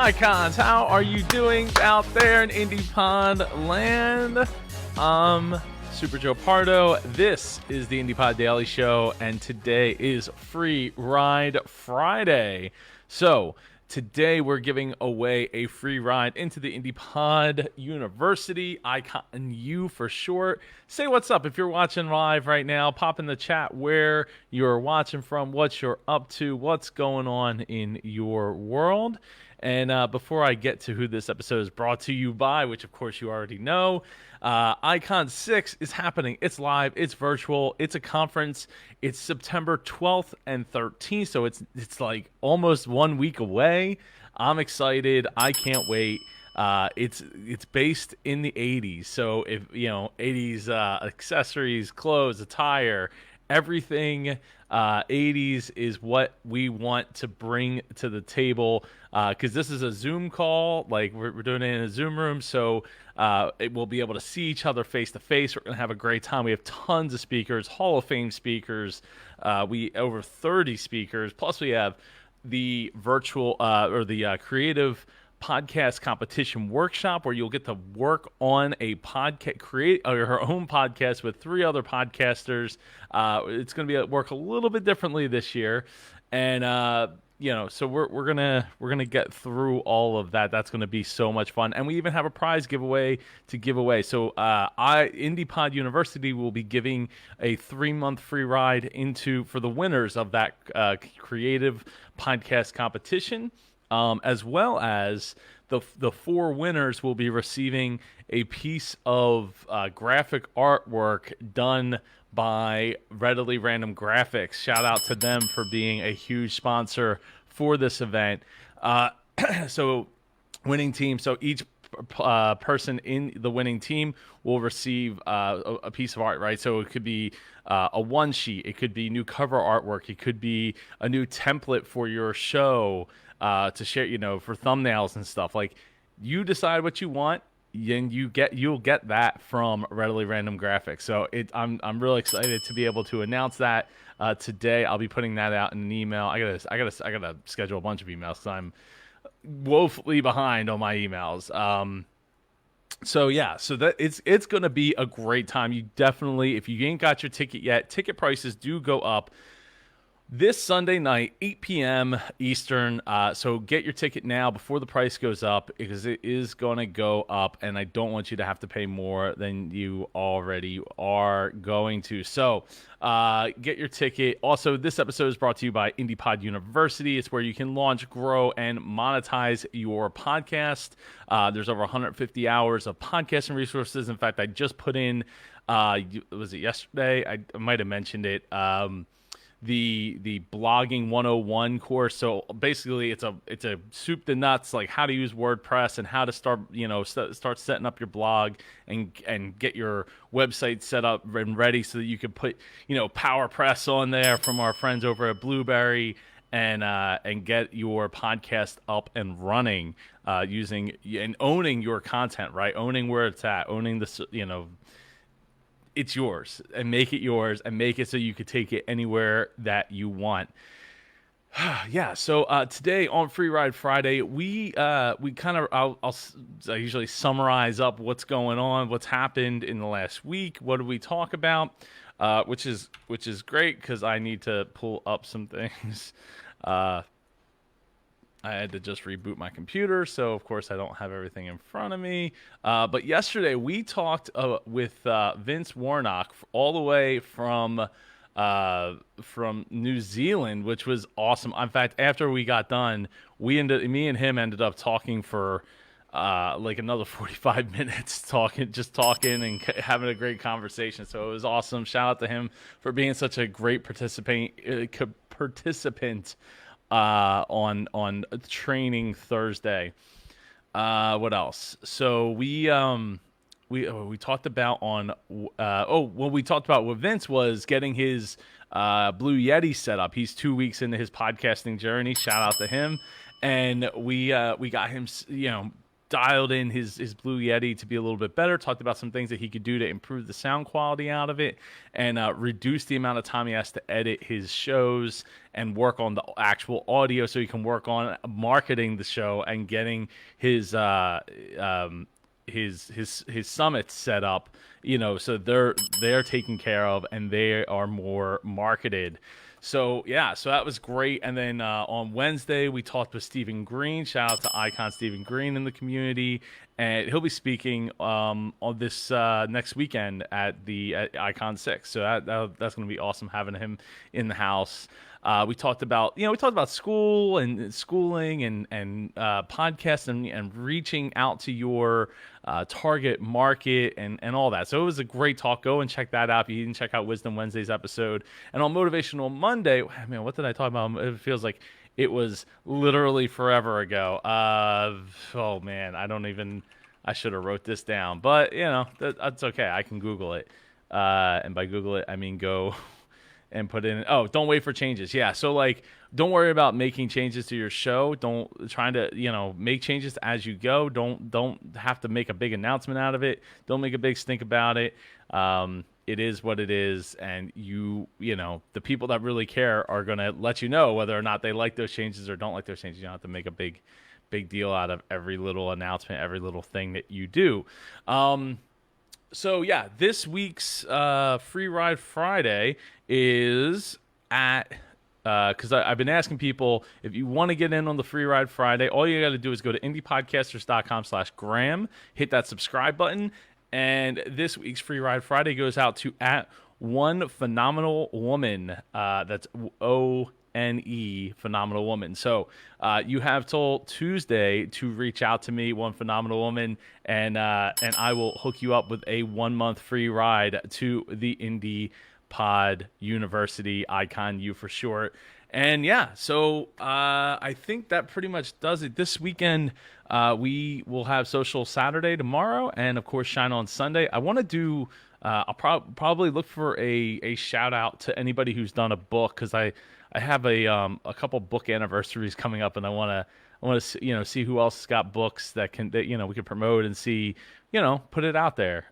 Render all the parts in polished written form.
icons, how are you doing out there in Indie Pod land? Super Joe Pardo. This is the Indie Pod Daily Show, and today is Free Ride Friday. So today we're giving away a free ride into the Indie Pod University, Icon U for short. Say what's up if you're watching live right now. Pop in the chat where you're watching from, what you're up to, what's going on in your world. And before I get to who this episode is brought to you by, which of course you already know, Icon 6 is happening. It's live. It's virtual. It's a conference. It's September 12th and 13th, so it's like almost 1 week away. I'm excited. I can't wait. It's based in the 80s, so if 80s accessories, clothes, attire, everything 80s is what we want to bring to the table, because this is a Zoom call. Like we're doing it in a Zoom room, so we'll be able to see each other face to face. We're gonna have a great time. We have tons of speakers, Hall of Fame speakers. We over 30 speakers. Plus we have the virtual or the creative podcast competition workshop, where you'll get to work on a podcast, create your own podcast with 3 other podcasters. It's going to work a little bit differently this year, and so we're gonna get through all of that. That's going to be so much fun, and we even have a prize giveaway to give away. So Indie Pod University will be giving a 3-month free ride for the winners of that creative podcast competition. As well as the 4 winners will be receiving a piece of graphic artwork done by Readily Random Graphics. Shout out to them for being a huge sponsor for this event. So winning team. So each person in the winning team will receive a piece of art, right? So it could be a one sheet. It could be new cover artwork. It could be a new template for your show. To share, for thumbnails and stuff. Like, you decide what you want, and you'll get that from Readily Random Graphics. So I'm really excited to be able to announce that today. I'll be putting that out in an email. I gotta schedule a bunch of emails because I'm woefully behind on my emails. So that it's gonna be a great time. You definitely, if you ain't got your ticket yet, ticket prices do go up this Sunday night, 8 p.m. Eastern. So get your ticket now before the price goes up, because it is going to go up, and I don't want you to have to pay more than you already are going to. So get your ticket. Also, this episode is brought to you by Indie Pod University. It's where you can launch, grow, and monetize your podcast. There's over 150 hours of podcasting resources. In fact, I just put in, was it yesterday? I might have mentioned it. The blogging 101 course. So basically it's a soup to nuts, like how to use WordPress and how to start setting up your blog and get your website set up and ready so that you can put PowerPress on there from our friends over at Blueberry and get your podcast up and running using and owning your content, right? Owning where it's at, owning the it's yours, and make it yours, and make it so you could take it anywhere that you want. Yeah. So today on Free Ride Friday, we kind of I usually summarize up what's going on, what's happened in the last week. What do we talk about? Which is great, because I need to pull up some things. I had to just reboot my computer, so of course I don't have everything in front of me. But yesterday we talked with Vince Warnock all the way from New Zealand, which was awesome. In fact, after we got done, me and him ended up talking for like another 45 minutes, talking and having a great conversation. So it was awesome. Shout out to him for being such a great participant on Training Thursday. What else? So we talked about what we talked about with Vince was getting his Blue Yeti set up. He's 2 weeks into his podcasting journey. Shout out to him. And we got him, dialed in his Blue Yeti to be a little bit better. Talked about some things that he could do to improve the sound quality out of it and reduce the amount of time he has to edit his shows and work on the actual audio, so he can work on marketing the show and getting his summits set up, so they're taken care of and they are more marketed. So yeah, so that was great. And then on Wednesday we talked with Stephen Green. Shout out to Icon Stephen Green in the community, and he'll be speaking on this next weekend at Icon 6. So that's going to be awesome having him in the house. We talked about school and schooling and podcasts and reaching out to your target market and all that. So it was a great talk. Go and check that out if you didn't check out Wisdom Wednesday's episode. And on Motivational Monday, man, what did I talk about? It feels like it was literally forever ago. Oh man, I should have wrote this down, but that's okay. I can Google it. And by Google it, I mean go and put in, don't wait for changes. Yeah. So don't worry about making changes to your show. Don't trying to, make changes as you go. Don't have to make a big announcement out of it. Don't make a big stink about it. It is what it is. And the people that really care are going to let you know whether or not they like those changes or don't like those changes. You don't have to make a big deal out of every little announcement, every little thing that you do. So yeah, this week's FreeRide Friday is at, because I've been asking people, if you want to get in on the FreeRide Friday, all you got to do is go to indiepodcasters.com/Graham, hit that subscribe button, and this week's FreeRide Friday goes out to at One Phenomenal Woman. That's ONE, Phenomenal Woman. So you have till Tuesday to reach out to me, One Phenomenal Woman, and I will hook you up with a 1 month free ride to the Indie Pod University, Icon U for short. And yeah, so I think that pretty much does it. This weekend we will have Social Saturday tomorrow, and of course Shine On Sunday. I want to do. I'll probably look for a shout out to anybody who's done a book, because I have a couple book anniversaries coming up, and I want to see who else has got books that we can promote and see, put it out there.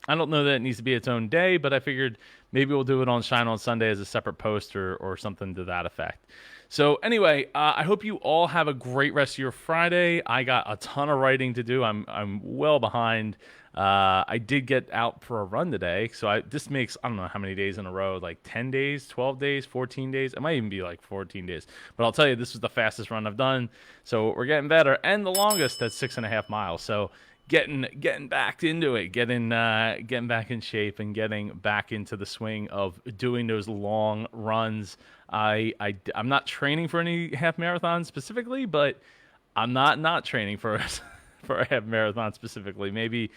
I don't know that it needs to be its own day, but I figured maybe we'll do it on Shine On Sunday as a separate post or something to that effect. So anyway, I hope you all have a great rest of your Friday. I got a ton of writing to do. I'm well behind. I did get out for a run today, so this makes, I don't know how many days in a row, like 10 days, 12 days, 14 days. It might even be like 14 days. But I'll tell you, this was the fastest run I've done, so we're getting better. And the longest at 6.5 miles. So getting back into it, getting back in shape and getting back into the swing of doing those long runs. I'm not training for any half marathon specifically, but I'm not training for a half marathon specifically. Maybe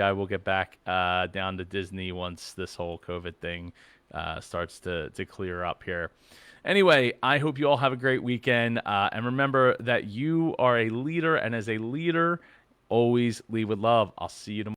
I will get back down to Disney once this whole COVID thing starts to clear up here. Anyway, I hope you all have a great weekend, and remember that you are a leader, and as a leader, always lead with love. I'll see you tomorrow.